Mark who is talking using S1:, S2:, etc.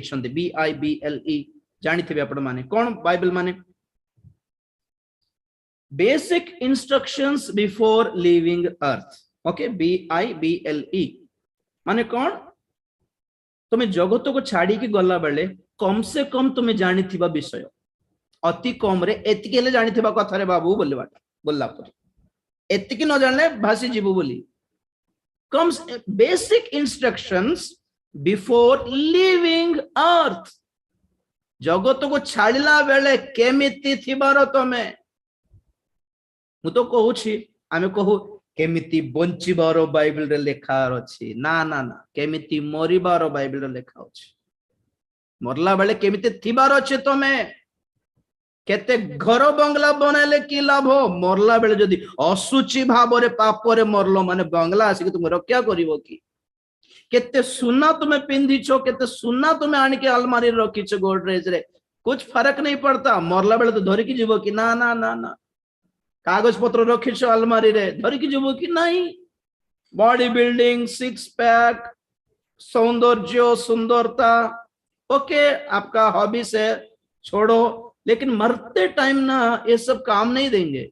S1: BIBLE जानिथिबे आपण माने कोन Bible माने basic instructions before living earth okay BIBLE माने कोन तुम्हें जगत को छाड़ी की गला बेले कम से कम तुम्हें जानिथिबा विषय अति कम रे एतिके ले जानिथिबा कथा रे बाबू बोलला पर एतिके न जानले भासी जीवु बोली comes basic instructions before leaving earth जगत को छाड़िला बेले केमिति थिबार तमे मु तो कहूछि आमे कहू केमिति बंचिबार बाइबल रे लेखा अछि ना ना ना केमिति मरिबार बाइबल रे लेखा अछि मरला बेले केमिति थिबार अछि तमे केते घर बंगला बनाले की लाभ मरला बेले जदि असुचि भाव रे पाप रे मरलो माने बंगला आसी तुम रक्षा करिवो की केते सुना तुम्हें पिंधिछो केते सुना तुम्हें आनी के अलमारी रखिछो गोडरेज रे कुछ फर्क नहीं पड़ता मरला बेले तो धरि की जीवो की ना ना ना ना कागज पत्र रखिछो अलमारी रे धरि की जीवो की नहीं बॉडी बिल्डिंग सिक्स पैक सौंदर्य सुंदरता ओके आपका हॉबी से छोड़ो लेकिन मरते टाइम ना ये सब काम नहीं देंगे